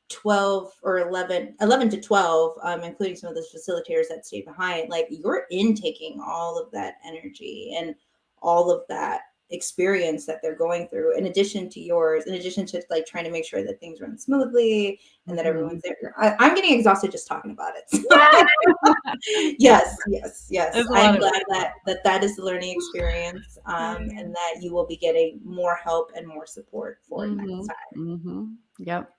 A: 12 or 11 to 12, including some of those facilitators that stay behind. Like you're intaking all of that energy and all of that experience that they're going through in addition to yours, in addition to like trying to make sure that things run smoothly and that everyone's there. I'm getting exhausted just talking about it. So, yes.
B: There's a lot
A: I'm
B: of
A: glad that is the learning experience, and that you will be getting more help and more support for it next time.
B: Yep.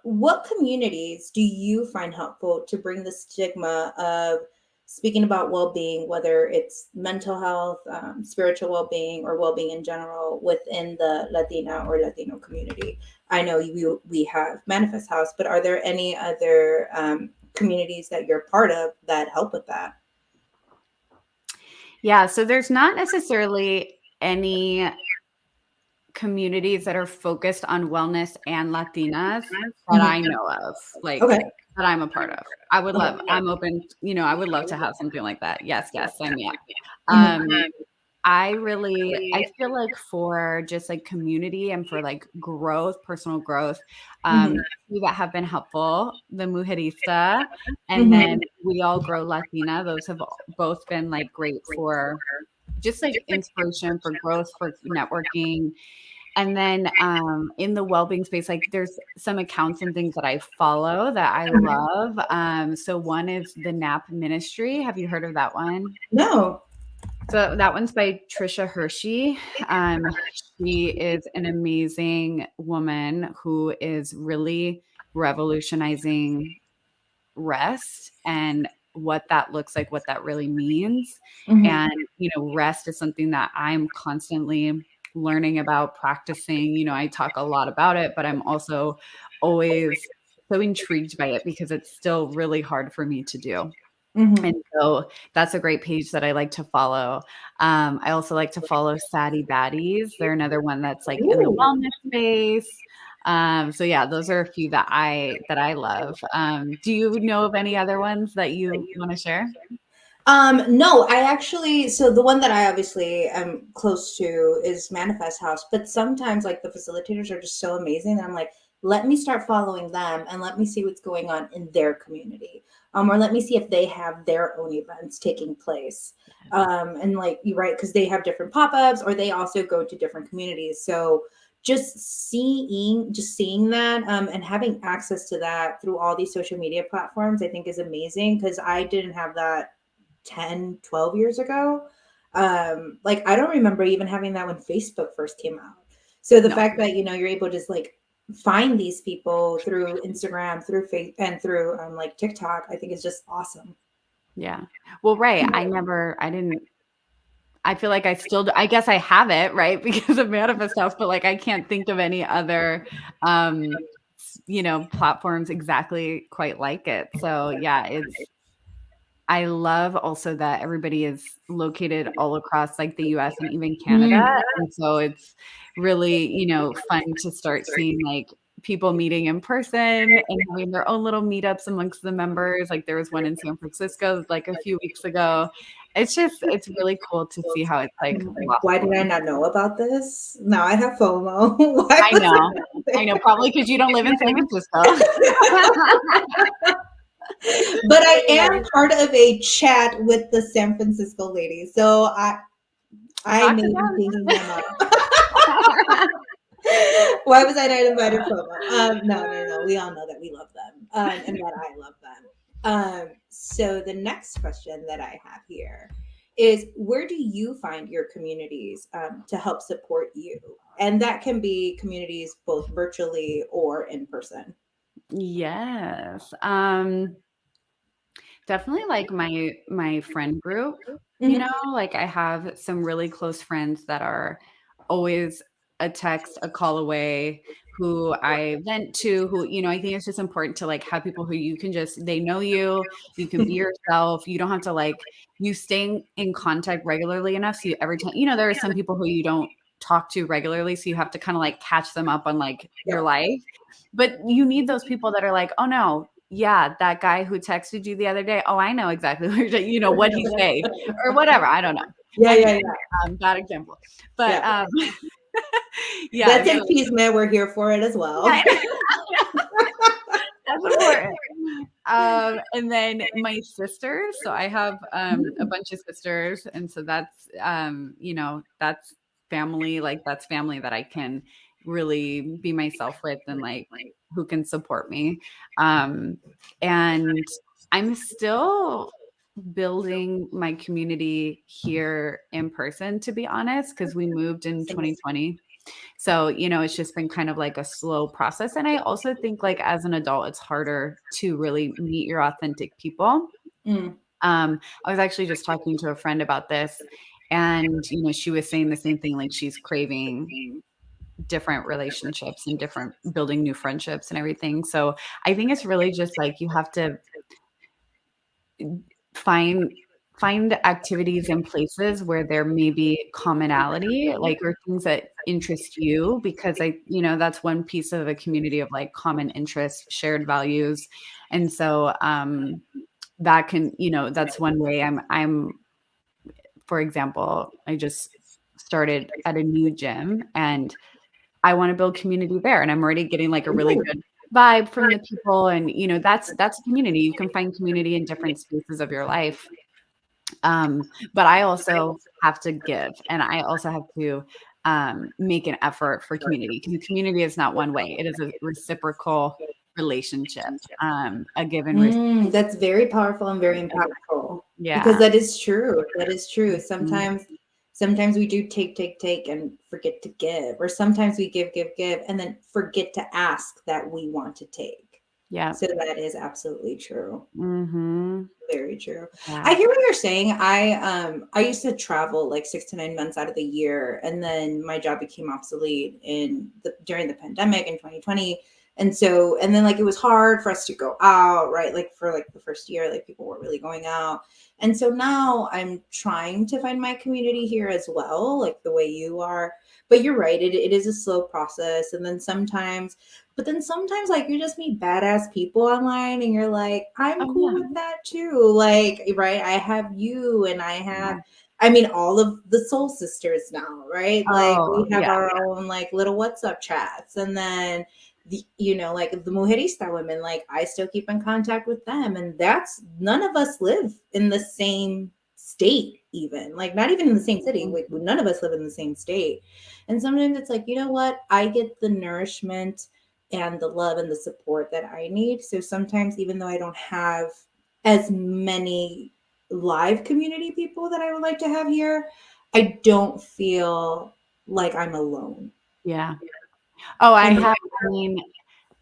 A: What communities do you find helpful to bring the stigma of speaking about well-being, whether it's mental health, spiritual well-being, or well-being in general within the Latina or Latino community? I know we have Manifest House, but are there any other communities that you're part of that help with that?
B: Yeah, so there's not necessarily any communities that are focused on wellness and Latinas that I
A: Mhm.
B: know of, like
A: Okay.
B: that I'm a part of. I would love,
A: Okay.
B: I'm open, I would love to have something like that. Yes, sign me up.
A: Mhm.
B: I feel like for just like community and for like growth, personal growth,
A: Mhm.
B: few that have been helpful, the Mujerista, and then
A: Mhm.
B: We All Grow Latina. Those have both been like great for just like inspiration for growth, for networking. And then in the well-being space, like there's some accounts and things that I follow that I love. So one is the Nap Ministry. Have you heard of that one?
A: No.
B: So that one's by Trisha Hershey. Um, she is an amazing woman who is really revolutionizing rest and what that looks like, what that really means.
A: Mhm.
B: And, rest is something that I'm constantly learning about, practicing. I talk a lot about it, but I'm also always so intrigued by it because it's still really hard for me to do. And
A: Mhm.
B: so that's a great page that I like to follow. I also like to follow Sadie Baddies. They're another one that's like in the
A: Ooh.
B: wellness space. So yeah, those are a few that I love. Do you know of any other ones that you want to share?
A: No, I actually, so the one that I obviously am close to is Manifest House, but sometimes like the facilitators are just so amazing that I'm like, let me start following them and let me see what's going on in their community. Or let me see if they have their own events taking place. And like you're right, because they have different pop-ups or they also go to different communities. So just seeing that, and having access to that through all these social media platforms, I think is amazing because I didn't have that 10, 12 years ago. Like I don't remember even having that when Facebook first came out. So the
B: No.
A: fact that you're able to just like find these people through Instagram, through Facebook, and through like TikTok, I think is just awesome.
B: Yeah. Well, right. I didn't I feel like I still I guess I have it, right? Because of Manifest House, but like I can't think of any other platforms exactly quite like it. So yeah, I love also that everybody is located all across like the US and even Canada.
A: Mhm.
B: And so it's really, fun to start seeing like people meeting in person and having their own little meetups amongst the members. Like there was one in San Francisco like a few weeks ago. It's really cool to see how it's like
A: Why did I
B: blossomed.
A: not know about this? Now I have FOMO. Why
B: I
A: was
B: know.
A: I
B: I know,
A: not
B: probably because you don't live in San Francisco.
A: there? But I am part of a chat with the San Francisco ladies, so I
B: Talk
A: may
B: to
A: be
B: them.
A: thinking them up. Why was I not invited from them? No. We all know that we love them, and that I love them. So the next question that I have here is, where do you find your communities to help support you? And that can be communities both virtually or in person.
B: Yes. Definitely like my friend group,
A: Mhm.
B: like I have some really close friends that are always a text, a call away, who I vent to, who, I think it's just important to like have people who you can just, they know you can be yourself. You don't have to like, you stay in contact regularly enough. So you every time, there are some people who you don't talk to regularly. So you have to kind of like catch them up on like your
A: Yeah.
B: life. But you need those people that are like, oh no, yeah, that guy who texted you the other day. Oh, I know exactly what you're saying. What he say or whatever. I don't know.
A: Yeah,
B: Anyway,
A: yeah, yeah.
B: bad example. But
A: Yeah.
B: yeah,
A: That's
B: so
A: appeasement. We're here for it as well.
B: yeah, that's important. And then my sisters. So I have a bunch of sisters, and so that's that's family. Like that's family that I can really be myself with, and like who can support me. And I'm still building my community here in person, to be honest, because we moved in 2020. So, it's just been kind of like a slow process. And I also think like as an adult, it's harder to really meet your authentic people.
A: Mm.
B: I was actually just talking to a friend about this, and she was saying the same thing, like she's craving different relationships and different building new friendships and everything. So I think it's really just like you have to find find activities and places where there may be commonality, like, or things that interest you, because that's one piece of a community of like common interests, shared values. And so that can, that's one way. I'm for example, I just started at a new gym, and I want to build community there, and I'm already getting like a really good vibe from the people. And that's community. You can find community in different spaces of your life. But I also have to give, and I also have to make an effort for community, because community is not one way. It is a reciprocal relationship, a give and receive.
A: That's very powerful and very impactful, because
B: Yeah.
A: that is true. That is true.
B: Mhm.
A: Sometimes we do take and forget to give, or sometimes we give and then forget to ask that we want to take.
B: Yeah.
A: So that is absolutely true.
B: Mhm.
A: Very true. I
B: Yeah.
A: hear what you're saying. I used to travel like 6 to 9 months out of the year, and then my job became obsolete during the pandemic in 2020. And then like it was hard for us to go out, right? Like for like the first year, like people weren't really going out. And so now I'm trying to find my community here as well, like the way you are. But you're right, it is a slow process. But then sometimes, like, you just meet badass people online and you're like, I'm
B: Oh,
A: cool
B: yeah.
A: with that too. Like, right? I have you, and
B: Yeah.
A: I mean, all of the soul sisters now, right? Like, we
B: Oh,
A: have
B: yeah.
A: our own, like, little WhatsApp chats. And then, like the Mujerista women, like, I still keep in contact with them. And none of us live in the same state, even. Like, not even in the same city.
B: Mhm.
A: Like, none of us live in the same state. And sometimes it's like, you know what? I get the nourishment and the love and the support that I need. So sometimes, even though I don't have as many live community people that I would like to have here, I don't feel like I'm alone.
B: Yeah. Oh,
A: And
B: I mean,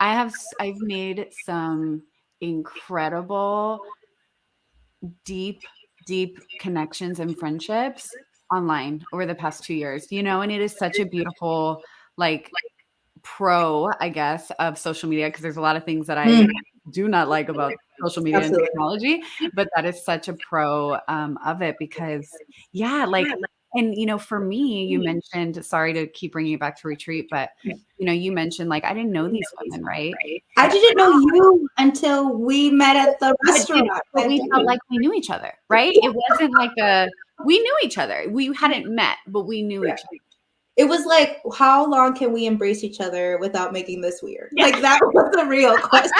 B: I've made some incredible deep, deep connections and friendships online over the past 2 years, and it is such a beautiful, like, pro, I guess, of social media, because there's a lot of things that I
A: Mm,
B: do not like about social media and
A: absolutely.
B: technology, but that is such a pro of it, because yeah, like, and for me, you mentioned, sorry to keep bringing it back to retreat, but you mentioned like I didn't know these women, right?
A: I didn't know you until we met at the
B: But
A: restaurant that
B: we felt
A: day.
B: like we knew each other, right? It wasn't like we knew each other. We hadn't met, but we knew
A: Yeah.
B: each other.
A: It was like, how long can we embrace each other without making this weird?
B: Yeah.
A: Like, that was the real question.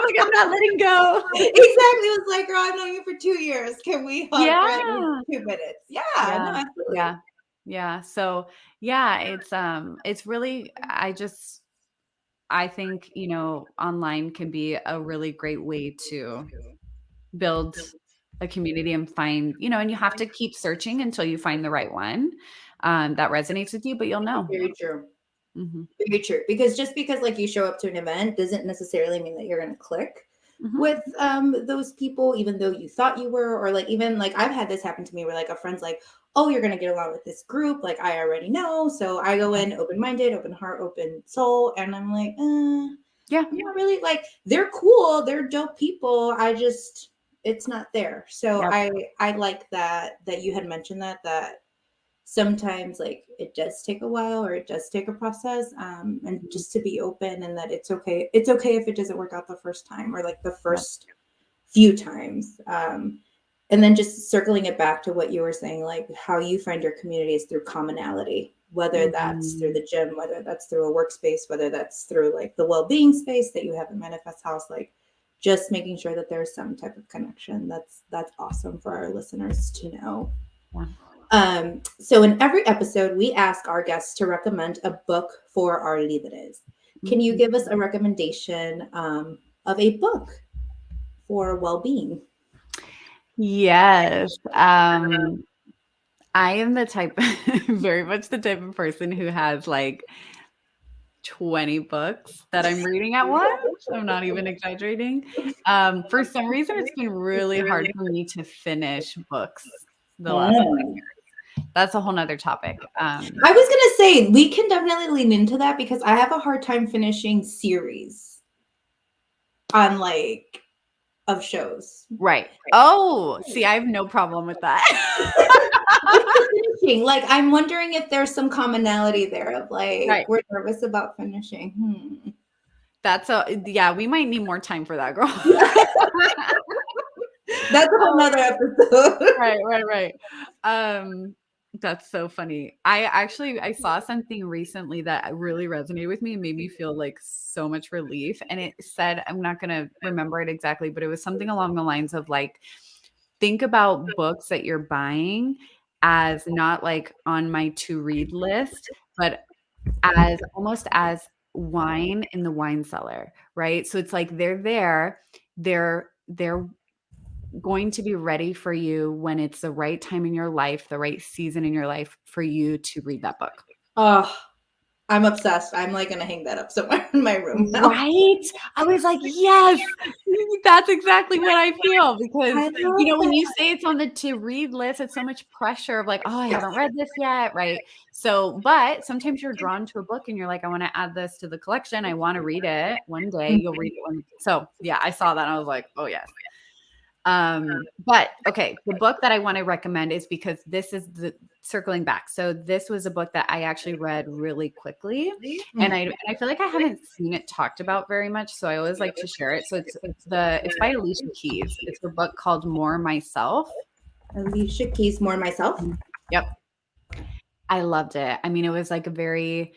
B: like, I'm not letting go.
A: Exactly. It was like, girl, I've known you for 2 years. Can we hug for at least
B: Yeah.
A: 2 minutes? Yeah, no,
B: Yeah.
A: absolutely.
B: Yeah. Yeah. So yeah, it's really, I think, online can be a really great way to build a community and find, and you have to keep searching until you find the right one that resonates with you, but you'll know.
A: Very true.
B: Mhm.
A: Very true. Because just because like you show up to an event doesn't necessarily mean that you're gonna click
B: Mhm.
A: with those people, even though you thought you were, or like even like I've had this happen to me where like a friend's like, oh, you're gonna get along with this group, like I already know. So I go in open-minded, open heart, open soul, and I'm like,
B: Yeah.
A: not really like they're cool, they're dope people. I just it's not there. So
B: Yep.
A: I like that you had mentioned that sometimes like it does take a while or it does take a process and
B: Mhm.
A: just to be open and that it's okay if it doesn't work out the first time or like the
B: Yep.
A: first few times and then just circling it back to what you were saying like how you find your community is through commonality, whether that's through
B: Mhm.
A: the gym, whether that's through a workspace, whether that's through like the well-being space that you have at Manifest House, like just making sure that there's some type of connection. That's awesome for our listeners to know.
B: Yeah.
A: So in every episode, we ask our guests to recommend a book for our líderes. Can you
B: Mhm.
A: give us a recommendation of a book for well-being?
B: Yes. I am the type, very much the type of person who has like 20 books that I'm reading at once. I'm not even exaggerating. For some reason, it's been really hard for me to finish books the last
A: Mm.
B: that's a whole nother topic.
A: I was gonna say we can definitely lean into that because I have a hard time finishing series on like of shows.
B: Right. Oh, see, I have no problem with that.
A: Just the finishing, like I'm wondering if there's some commonality there of like
B: Right.
A: we're nervous about finishing.
B: Yeah, we might need more time for that, girl.
A: That's a whole nother episode.
B: Right, right, right. Um, that's so funny. I saw something recently that really resonated with me and made me feel like so much relief. And it said, I'm not gonna remember it exactly, but it was something along the lines of like, think about books that you're buying as not like on my to read list, but as almost as wine in the wine cellar, right? So it's like they're there, they're going to be ready for you when it's the right time in your life, the right season in your life for you to read that book.
A: Oh, I'm obsessed. I'm like gonna hang that up somewhere in my room now.
B: Right? I was like, yes, that's exactly what I feel because,
A: I love
B: when you
A: that.
B: say it's on the to read list, it's so much pressure of like, oh, I haven't read this yet. Right. So, but sometimes you're drawn to a book and you're like, I want to add this to the collection. I want to read it one day. You'll read it one. So, yeah, I saw that and I was like, oh, yes. But okay, the book that I want to recommend is because this is the circling back. So this was a book that I actually read really quickly, and I feel like I haven't seen it talked about very much. So I always like to share it. So it's by Alicia Keys. It's a book called More Myself.
A: Alicia Keys, more myself.
B: Yep. I loved it. I mean, it was like a very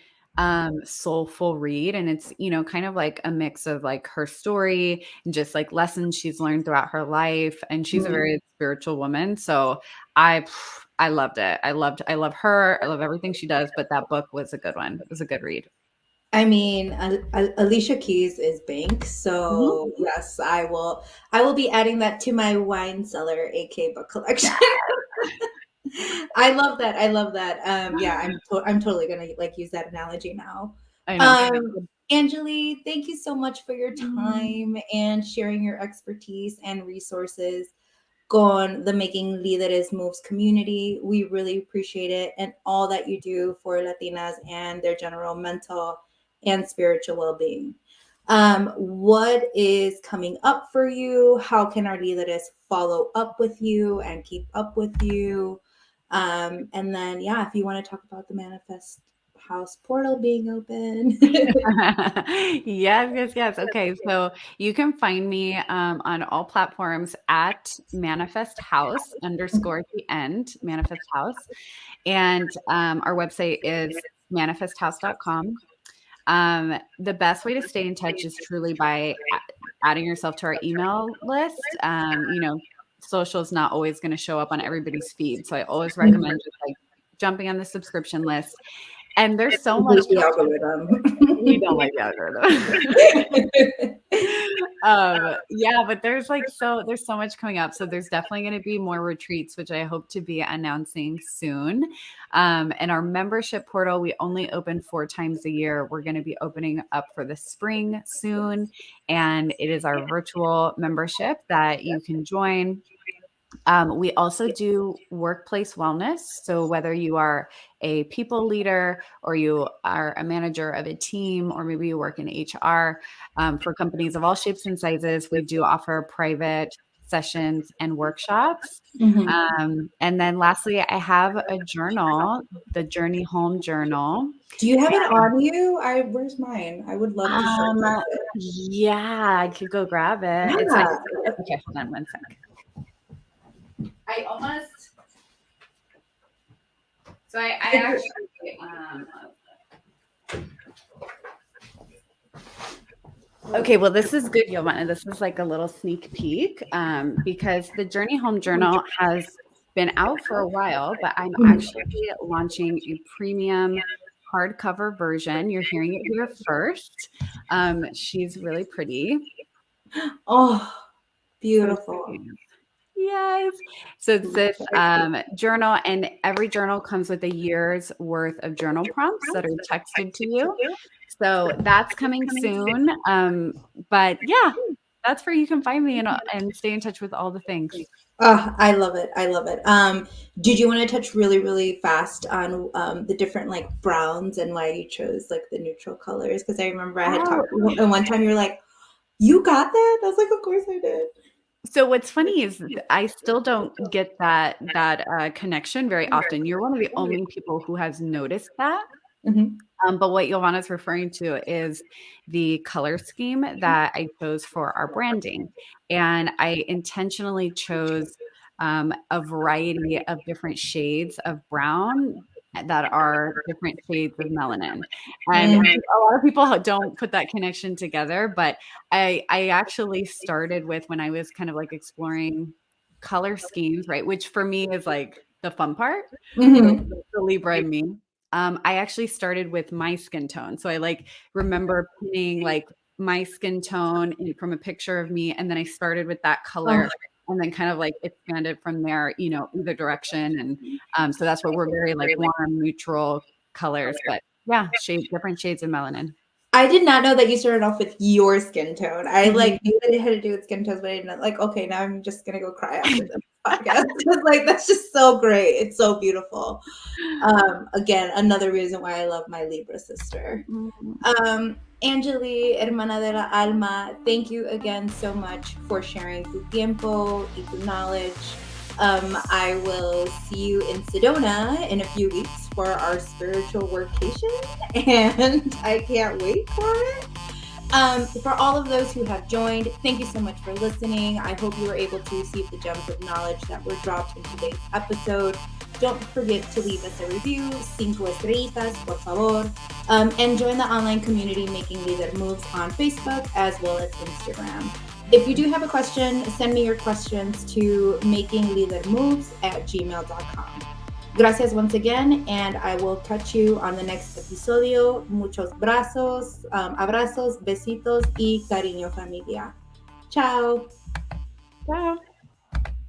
B: soulful read, and it's, kind of like a mix of like her story and just like lessons she's learned throughout her life, and she's a very spiritual woman. So I loved it. I love her. I love everything she does, but that book was a good one. It was a good read.
A: I mean, Alicia Keys is bank,
B: Mhm.
A: so yes, I will. I will be adding that to my wine cellar, AK book collection. I love that. I love that. Yeah, I'm totally gonna like use that analogy now.
B: I know.
A: Angelee, thank you so much for your
B: Mm.
A: time and sharing your expertise and resources con the Making Líderes Moves community. We really appreciate it and all that you do for Latinas and their general mental and spiritual well-being. What is coming up for you? How can our líderes follow up with you and keep up with you? And then, yeah, if you want to talk about the Manifest House portal being open.
B: Yes, yes, yes. Okay, so you can find me on all platforms at Manifest House underscore at the end, Manifest House. And our website is manifesthouse.com. The best way to stay in touch is truly by adding yourself to our email list. Social is not always going to show up on everybody's feed. So I always recommend just like jumping on the subscription list. And there's so much.
A: The algorithm.
B: We don't like the algorithm. Yeah, but there's so much coming up. So there's definitely going to be more retreats, which I hope to be announcing soon. And our membership portal, we only open 4 times a year. We're going to be opening up for the spring soon. And it is our virtual membership that you can join. We also do workplace wellness. So whether you are a people leader or you are a manager of a team, or maybe you work in HR, for companies of all shapes and sizes, we do offer private sessions and workshops. And then lastly, I have a journal, the Journey Home Journal.
A: Do you have it on you? Where's mine? I would love to show it.
B: Yeah, I could go grab it.
A: Yeah.
B: It's like, okay, hold on one sec. I actually, okay, well, this is good, Yovana. This is like a little sneak peek, because the Journey Home Journal has been out for a while, but I'm actually launching a premium hardcover version. You're hearing it here first. She's really pretty.
A: Oh, beautiful.
B: Yes. So it's this journal, and every journal comes with a year's worth of journal prompts that are texted to you. So that's coming soon. But yeah, that's where you can find me and stay in touch with all the things.
A: Oh, I love it. I love it. Did you want to touch really, really fast on the different like browns and why you chose like the neutral colors? Because I remember I had talked, and one time you were like, you got that? I was like, of course I did.
B: So what's funny is I still don't get that connection very often. You're one of the only people who has noticed that. But what Yovana's referring to is the color scheme that I chose for our branding. And I intentionally chose a variety of different shades of brown that are different shades of melanin. And a lot of people don't put that connection together, but I actually started with, when I was kind of like exploring color schemes, right? Which for me is like the fun part, the Libra in me. I actually started with my skin tone. So I like remember pinning like my skin tone from a picture of me. And then I started with that color and then kind of like expanded from there, either direction. And so that's what we're very like warm, neutral colors, but yeah, different shades of melanin.
A: I did not know that you started off with your skin tone. I like knew that it had to do with skin tones, but I didn't know, like, okay, now I'm just going to go cry after this podcast. Like, that's just so great. It's so beautiful. Again, another reason why I love my Libra sister. Angelee, hermana de la alma, thank you again so much for sharing tu tiempo y tu knowledge. I will see you in Sedona in a few weeks for our spiritual workation, and I can't wait for it. For all of those who have joined, thank you so much for listening. I hope you were able to receive the gems of knowledge that were dropped in today's episode. Don't forget to leave us a review, 5 estrellitas, por favor, and join the online community Making Leader Moves on Facebook as well as Instagram. If you do have a question, send me your questions to makingleadermoves@gmail.com. Gracias once again, and I will catch you on the next episodio. Muchos abrazos, besitos y cariño, familia. Ciao.
B: Ciao.